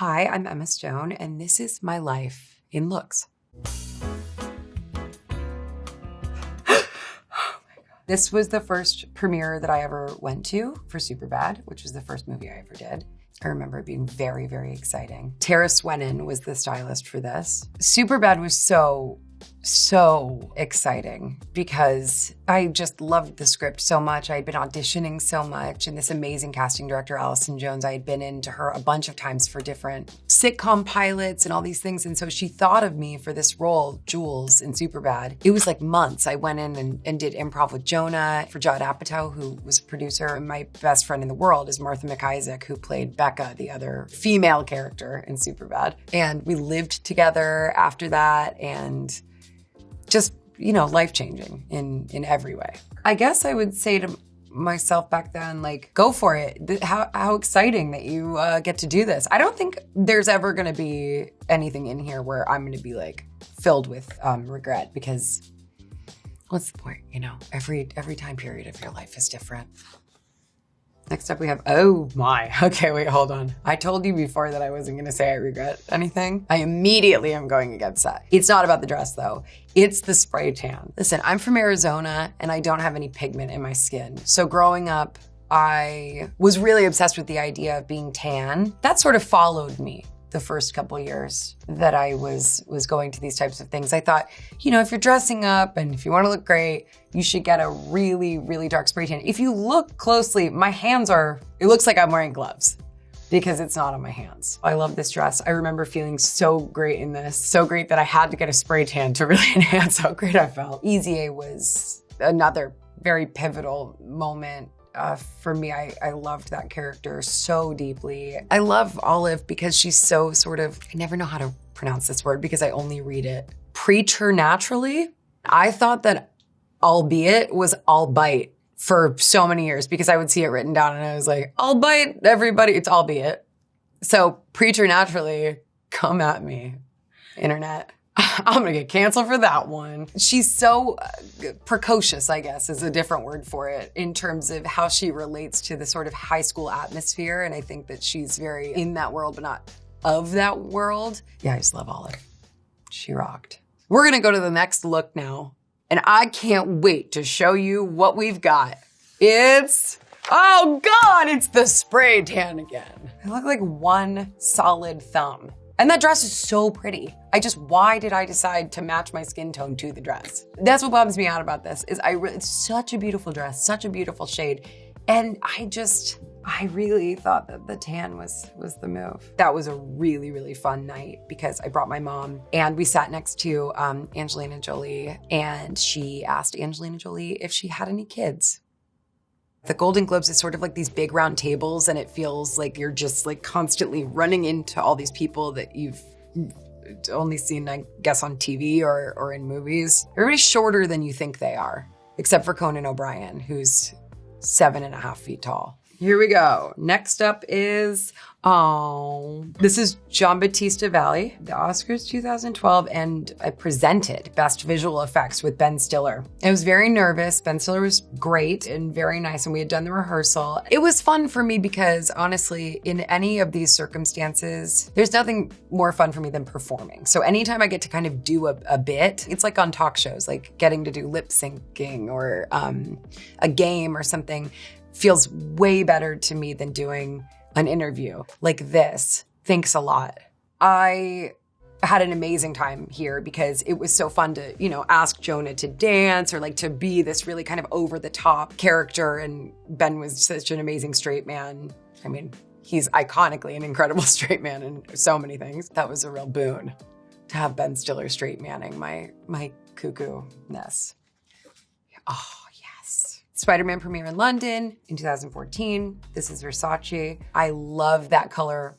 Hi, I'm Emma Stone, and this is my life in looks. This was the first premiere that I ever went to for Superbad, which was the first movie I ever did. I remember it being very, very exciting. Tara Swenin was the stylist for this. Superbad was so exciting because I just loved the script so much. I had been auditioning so much, and this amazing casting director, Allison Jones, I had been into her a bunch of times for different sitcom pilots and all these things. And so she thought of me for this role, Jules, in Superbad. It was like months. I went in and did improv with Jonah for Judd Apatow, who was a producer. And my best friend in the world is Martha McIsaac, who played Becca, the other female character in Superbad. And we lived together after that, and just, you know, life-changing in every way. I guess I would say to myself back then, like, go for it. How exciting that you get to do this. I don't think there's ever gonna be anything in here where I'm gonna be like filled with regret, because what's the point, you know? Every time period of your life is different. Next up we have, oh my, okay, wait, hold on. I told you before that I wasn't gonna say I regret anything. I immediately am going against that. It's not about the dress though. It's the spray tan. Listen, I'm from Arizona and I don't have any pigment in my skin. So growing up, I was really obsessed with the idea of being tan. That sort of followed me the first couple years that I was going to these types of things. I thought, you know, if you're dressing up and if you want to look great, you should get a really, really dark spray tan. If you look closely, my hands it looks like I'm wearing gloves because it's not on my hands. I love this dress. I remember feeling so great in this, so great that I had to get a spray tan to really enhance how great I felt. Easy A was another very pivotal moment. For me, I loved that character so deeply. I love Olive because she's so sort of, I never know how to pronounce this word because I only read it, preternaturally. I thought that albeit was albeit for so many years because I would see it written down and I was like, albeit, everybody, it's albeit. So preternaturally, come at me, internet. I'm gonna get canceled for that one. She's so precocious, I guess, is a different word for it, in terms of how she relates to the sort of high school atmosphere. And I think that she's very in that world, but not of that world. Yeah, I just love Olive. She rocked. We're gonna go to the next look now. And I can't wait to show you what we've got. It's, oh God, it's the spray tan again. I look like one solid thumb. And that dress is so pretty. Why did I decide to match my skin tone to the dress? That's what bums me out about this, is it's such a beautiful dress, such a beautiful shade. And I really thought that the tan was the move. That was a really, really fun night because I brought my mom and we sat next to Angelina Jolie, and she asked Angelina Jolie if she had any kids. The Golden Globes is sort of like these big round tables, and it feels like you're just like constantly running into all these people that you've only seen, I guess, on TV or in movies. Everybody's shorter than you think they are, except for Conan O'Brien, who's 7.5 feet tall. Here we go. Next up is, this is Giambattista Valli, the Oscars 2012, and I presented Best Visual Effects with Ben Stiller. I was very nervous. Ben Stiller was great and very nice, and we had done the rehearsal. It was fun for me because, honestly, in any of these circumstances, there's nothing more fun for me than performing. So anytime I get to kind of do a bit, it's like on talk shows, like getting to do lip syncing or a game or something, feels way better to me than doing an interview like this. Thanks a lot. I had an amazing time here because it was so fun to, you know, ask Jonah to dance or like to be this really kind of over the top character. And Ben was such an amazing straight man. I mean, he's iconically an incredible straight man in so many things. That was a real boon to have Ben Stiller straight manning my cuckoo-ness. Oh, Spider-Man premiere in London in 2014. This is Versace. I love that color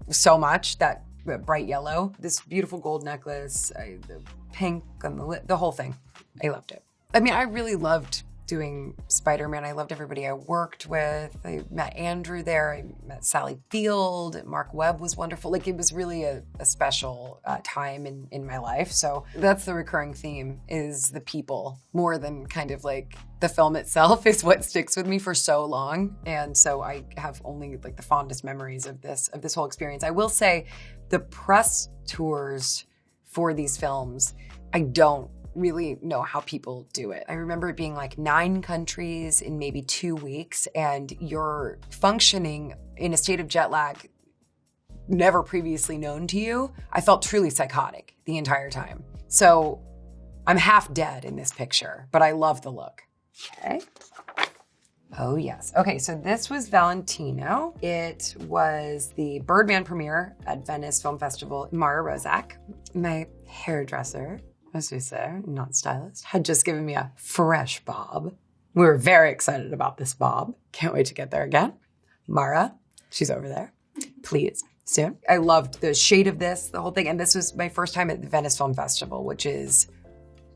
so much, that bright yellow. This beautiful gold necklace, the pink on the whole thing. I loved it. I mean, I really loved doing Spider-Man. I loved everybody I worked with. I met Andrew there. I met Sally Field. Mark Webb was wonderful. Like, it was really a special time in my life. So that's the recurring theme, is the people, more than kind of like the film itself, is what sticks with me for so long. And so I have only like the fondest memories of this whole experience. I will say the press tours for these films, I don't really know how people do it. I remember it being like 9 countries in maybe 2 weeks, and you're functioning in a state of jet lag never previously known to you. I felt truly psychotic the entire time. So I'm half dead in this picture, but I love the look. Okay. Oh yes. Okay, so this was Valentino. It was the Birdman premiere at Venice Film Festival. Mara Rozak, my hairdresser, as we say, not stylist, had just given me a fresh bob. We were very excited about this bob. Can't wait to get there again. Mara, she's over there. Please, soon. I loved the shade of this, the whole thing. And this was my first time at the Venice Film Festival, which is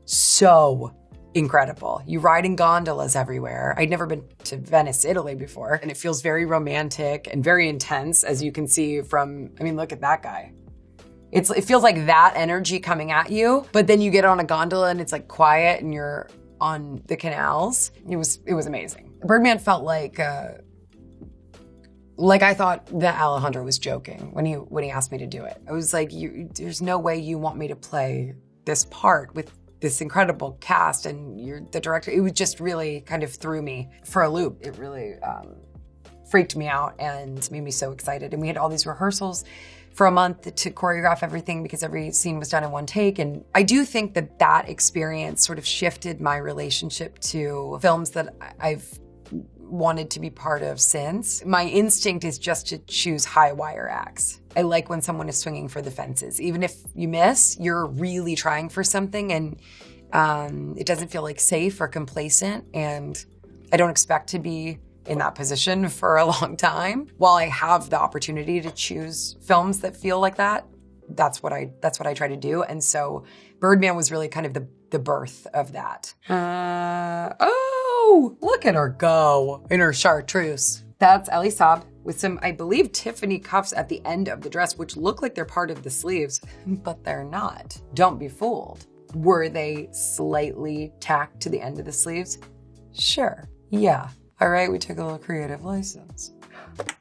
so incredible. You ride in gondolas everywhere. I'd never been to Venice, Italy before, and it feels very romantic and very intense, as you can see from, I mean, look at that guy. It feels like that energy coming at you, but then you get on a gondola and it's like quiet and you're on the canals. It was amazing. Birdman felt like I thought that Alejandro was joking when he asked me to do it. I was like, there's no way you want me to play this part with this incredible cast and you're the director. It was just really kind of threw me for a loop. It really freaked me out and made me so excited. And we had all these rehearsals for a month to choreograph everything because every scene was done in one take. And I do think that experience sort of shifted my relationship to films that I've wanted to be part of since. My instinct is just to choose high wire acts. I like when someone is swinging for the fences. Even if you miss, you're really trying for something and it doesn't feel like safe or complacent. And I don't expect to be in that position for a long time. While I have the opportunity to choose films that feel like that, that's what I try to do. And so Birdman was really kind of the birth of that. Oh, look at her go in her chartreuse. That's Elie Saab with some, I believe, Tiffany cuffs at the end of the dress, which look like they're part of the sleeves, but they're not. Don't be fooled. Were they slightly tacked to the end of the sleeves? Sure, yeah. All right, we took a little creative license.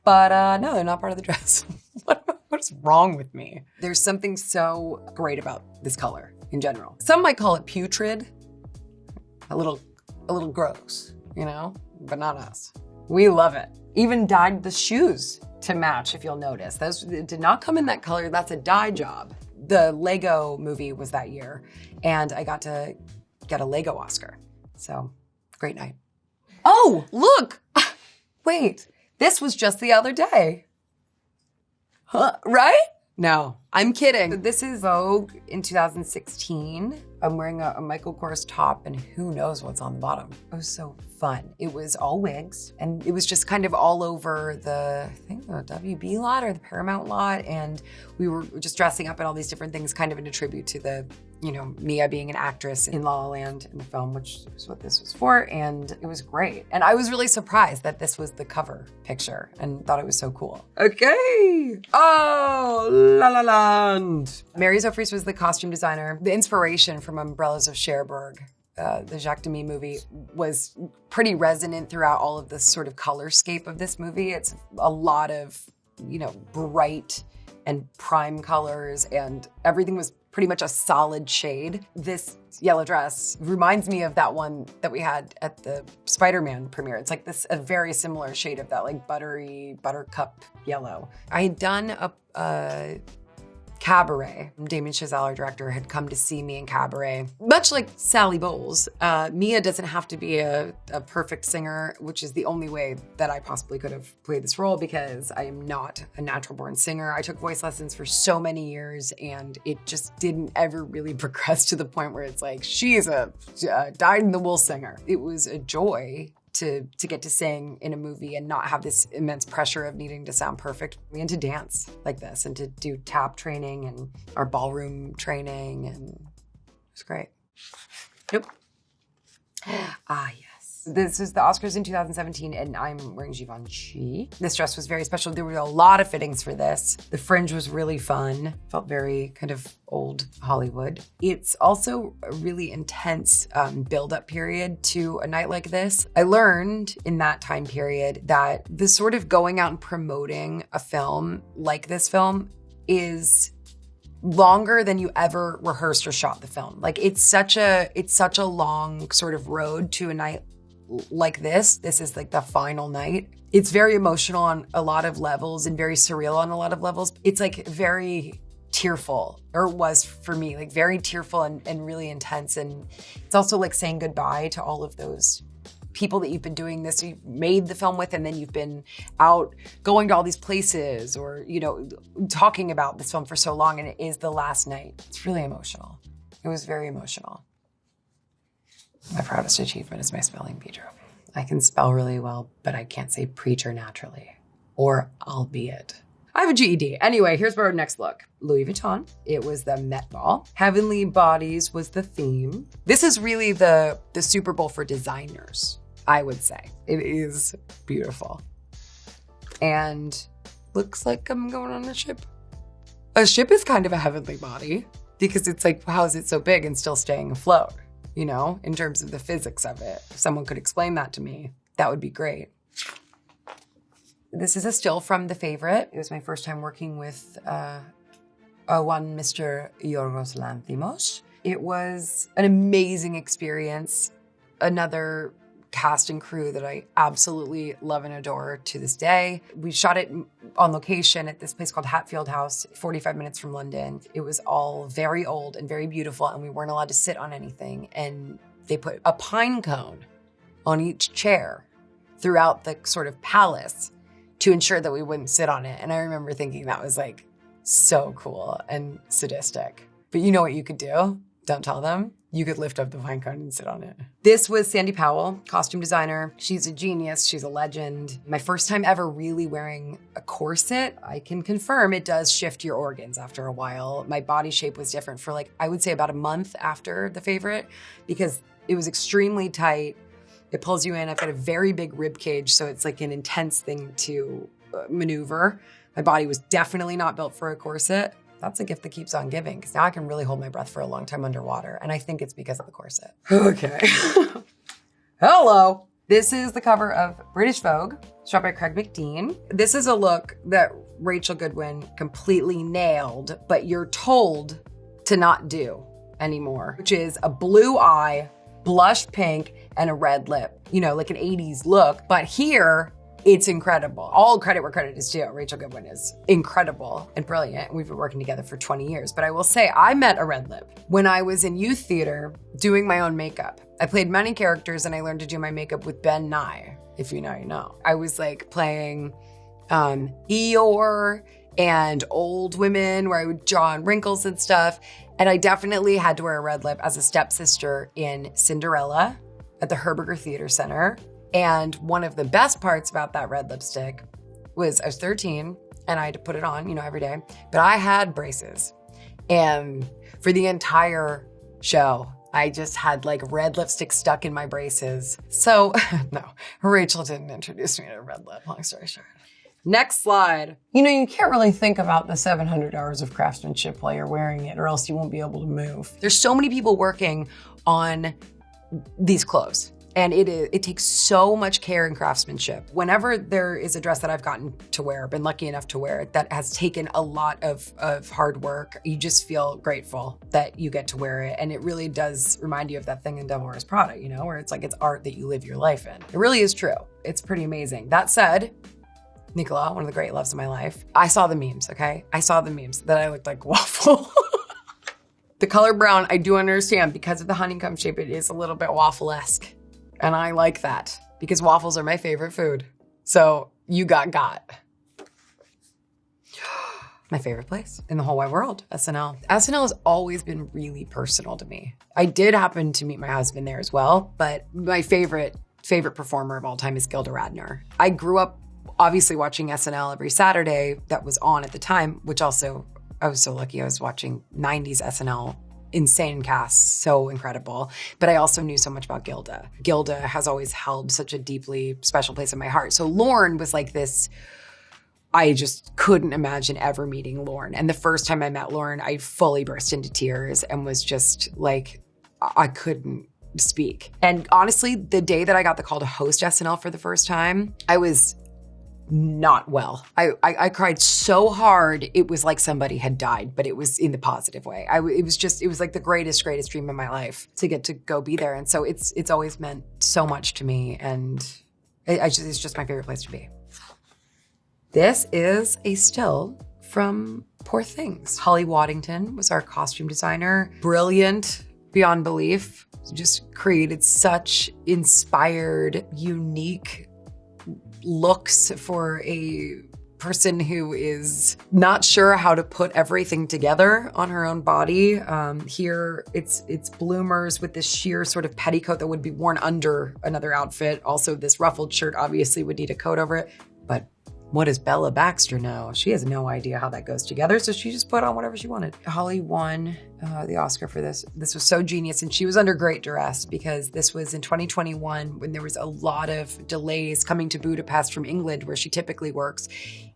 But no, they're not part of the dress. What is wrong with me? There's something so great about this color in general. Some might call it putrid, a little gross, you know, but not us. We love it. Even dyed the shoes to match, if you'll notice. Those did not come in that color. That's a dye job. The Lego movie was that year, and I got to get a Lego Oscar. So, great night. Oh, look! Wait, this was just the other day. Huh, right? No, I'm kidding. This is Vogue in 2016. I'm wearing a Michael Kors top and who knows what's on the bottom. It was so fun. It was all wigs and it was just kind of all over the WB lot or the Paramount lot. And we were just dressing up in all these different things kind of in a tribute to the, you know, Mia being an actress in La La Land in the film, which is what this was for. And it was great. And I was really surprised that this was the cover picture and thought it was so cool. Okay. Oh, La La Land. Mary Zofries was the costume designer. The inspiration from Umbrellas of Cherbourg, the Jacques Demy movie, was pretty resonant throughout all of this sort of colorscape of this movie. It's a lot of, you know, bright and prime colors, and everything was pretty much a solid shade. This yellow dress reminds me of that one that we had at the Spider-Man premiere. It's like a very similar shade of that, like buttery, buttercup yellow. I had done a Cabaret. Damien Chazelle, our director, had come to see me in Cabaret. Much like Sally Bowles, Mia doesn't have to be a perfect singer, which is the only way that I possibly could have played this role because I am not a natural born singer. I took voice lessons for so many years and it just didn't ever really progress to the point where it's like, she is a dyed-in-the-wool singer. It was a joy to get to sing in a movie and not have this immense pressure of needing to sound perfect and to dance like this and to do tap training and our ballroom training, and it was great. Nope. Ah, yes. dress. This is the Oscars in 2017, and I'm wearing Givenchy. This dress was very special. There were a lot of fittings for this. The fringe was really fun. Felt very kind of old Hollywood. It's also a really intense build-up period to a night like this. I learned in that time period that the sort of going out and promoting a film like this film is longer than you ever rehearsed or shot the film. Like it's such a long sort of road to a night like this. This is like the final night. It's very emotional on a lot of levels and very surreal on a lot of levels. It's like very tearful, or was for me, like very tearful and really intense. And it's also like saying goodbye to all of those people that you've been doing this, you made the film with, and then you've been out going to all these places or, you know, talking about this film for so long, and it is the last night. It's really emotional. It was very emotional. My proudest achievement is my spelling bee trophy. I can spell really well, but I can't say preacher naturally, or albeit. I have a GED. Anyway, here's our next look. Louis Vuitton. It was the Met Ball. Heavenly Bodies was the theme. This is really the Super Bowl for designers, I would say. It is beautiful. And looks like I'm going on a ship. A ship is kind of a heavenly body because it's like, how is it so big and still staying afloat? You know, in terms of the physics of it. If someone could explain that to me, that would be great. This is a still from The Favorite. It was my first time working with one Mr. Yorgos Lanthimos. It was an amazing experience. Another cast and crew that I absolutely love and adore to this day. We shot it on location at this place called Hatfield House, 45 minutes from London. It was all very old and very beautiful, and we weren't allowed to sit on anything. And they put a pine cone on each chair throughout the sort of palace to ensure that we wouldn't sit on it. And I remember thinking that was like so cool and sadistic. But you know what you could do? Don't tell them. You could lift up the pine cone and sit on it. This was Sandy Powell, costume designer. She's a genius, she's a legend. My first time ever really wearing a corset. I can confirm it does shift your organs after a while. My body shape was different for like, I would say about a month after The Favorite, because it was extremely tight. It pulls you in. I've got a very big rib cage, so it's like an intense thing to maneuver. My body was definitely not built for a corset. That's a gift that keeps on giving, because now I can really hold my breath for a long time underwater, and I think it's because of the corset. Okay. Hello. This is the cover of British Vogue, shot by Craig McDean. This is a look that Rachel Goodwin completely nailed, but you're told to not do anymore, which is a blue eye, blush pink, and a red lip. You know, like an 80s look. But here, it's incredible. All credit where credit is due. Rachel Goodwin is incredible and brilliant. We've been working together for 20 years. But I will say, I met a red lip when I was in youth theater doing my own makeup. I played many characters, and I learned to do my makeup with Ben Nye. If you know, you know. I was like playing Eeyore and old women where I would draw on wrinkles and stuff. And I definitely had to wear a red lip as a stepsister in Cinderella at the Herberger Theater Center. And one of the best parts about that red lipstick was I was 13 and I had to put it on, you know, every day, but I had braces. And for the entire show, I just had like red lipstick stuck in my braces. So no, Rachel didn't introduce me to red lip, long story short. Next slide. You know, you can't really think about the 700 hours of craftsmanship while you're wearing it, or else you won't be able to move. There's so many people working on these clothes, and it takes so much care and craftsmanship. Whenever there is a dress that I've gotten to wear, been lucky enough to wear, that has taken a lot of hard work, you just feel grateful that you get to wear it. And it really does remind you of that thing in Devil Wears Prada, you know, where it's like it's art that you live your life in. It really is true. It's pretty amazing. That said, Nicola, one of the great loves of my life, I saw the memes, okay? I saw the memes that I looked like waffle. The color brown, I do understand, because of the honeycomb shape, it is a little bit waffle-esque. And I like that, because waffles are my favorite food. So you got. My favorite place in the whole wide world, SNL. SNL has always been really personal to me. I did happen to meet my husband there as well, but my favorite performer of all time is Gilda Radner. I grew up obviously watching SNL every Saturday that was on at the time, which also, I was so lucky I was watching 90s SNL insane cast, so incredible. But I also knew so much about Gilda. Gilda has always held such a deeply special place in my heart. So Lorne was like this, I just couldn't imagine ever meeting Lorne. And the first time I met Lorne, I fully burst into tears and was just like, I couldn't speak. And honestly, the day that I got the call to host SNL for the first time, I was not well. I cried so hard, it was like somebody had died, but it was in the positive way. It was like the greatest dream of my life to get to go be there. And so it's always meant so much to me, and it's just my favorite place to be. This is a still from Poor Things. Holly Waddington was our costume designer. Brilliant beyond belief. Just created such inspired, unique looks for a person who is not sure how to put everything together on her own body. Here, it's bloomers with this sheer sort of petticoat that would be worn under another outfit. Also, this ruffled shirt obviously would need a coat over it. But what does Bella Baxter know? She has no idea how that goes together, so she just put on whatever she wanted. Holly won the Oscar for this. This was so genius, and she was under great duress because this was in 2021 when there was a lot of delays coming to Budapest from England, where she typically works,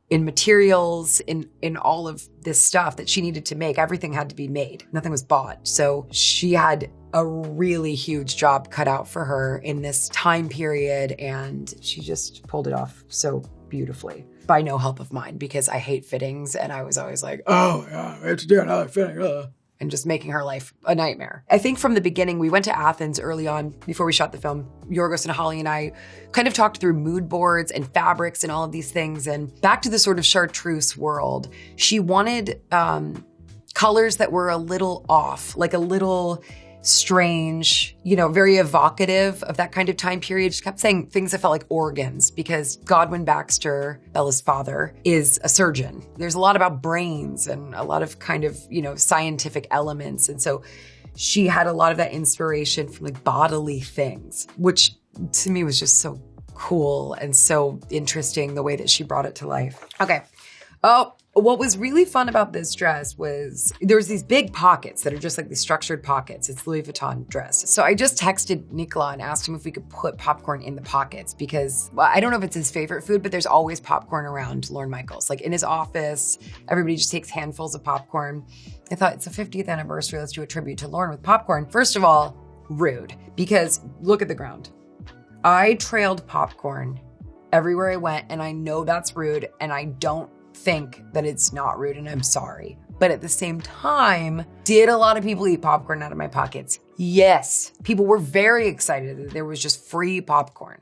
in materials, in all of this stuff that she needed to make. Everything had to be made. Nothing was bought. So she had a really huge job cut out for her in this time period, and she just pulled it off so beautifully by no help of mine, because I hate fittings, and I was always like, oh yeah, I have to do another fitting, and just making her life a nightmare. I think from the beginning, we went to Athens early on before we shot the film. Yorgos and Holly and I kind of talked through mood boards and fabrics and all of these things. And back to the sort of chartreuse world, she wanted colors that were a little off, like a little strange, very evocative of that kind of time period. She kept saying things that felt like organs, because Godwin Baxter, Bella's father, is a surgeon. There's a lot about brains and a lot of kind of, scientific elements. And so she had a lot of that inspiration from like bodily things, which to me was just so cool and so interesting, the way that she brought it to life. Okay. Oh, what was really fun about this dress was there's these big pockets that are just like these structured pockets. It's Louis Vuitton dress. So I just texted Nicola and asked him if we could put popcorn in the pockets, because I don't know if it's his favorite food, but there's always popcorn around Lorne Michaels. Like in his office, everybody just takes handfuls of popcorn. I thought it's the 50th anniversary. Let's do a tribute to Lorne with popcorn. First of all, rude, because look at the ground. I trailed popcorn everywhere I went, and I know that's rude, and I don't think that it's not rude, and I'm sorry. But at the same time, did a lot of people eat popcorn out of my pockets? Yes. People were very excited that there was just free popcorn.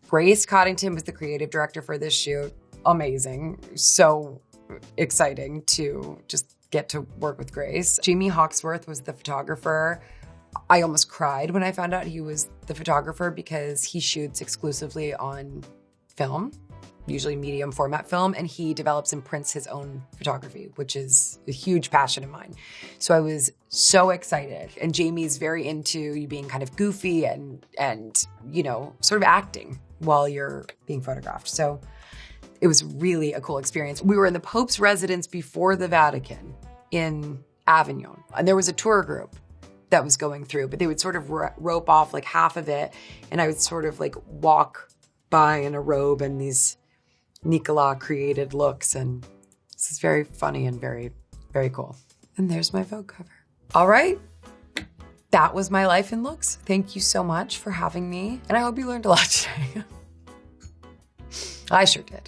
Grace Coddington was the creative director for this shoot. Amazing. So exciting to just get to work with Grace. Jamie Hawksworth was the photographer. I almost cried when I found out he was the photographer, because he shoots exclusively on film, usually medium format film, and he develops and prints his own photography, which is a huge passion of mine. So I was so excited. And Jamie's very into you being kind of goofy and sort of acting while you're being photographed. So it was really a cool experience. We were in the Pope's residence before the Vatican in Avignon, and there was a tour group that was going through, but they would sort of rope off like half of it, and I would sort of like walk by in a robe and these Nicola created looks, and this is very funny and very, very cool. And there's my Vogue cover. All right, that was my life in looks. Thank you so much for having me, and I hope you learned a lot today. I sure did.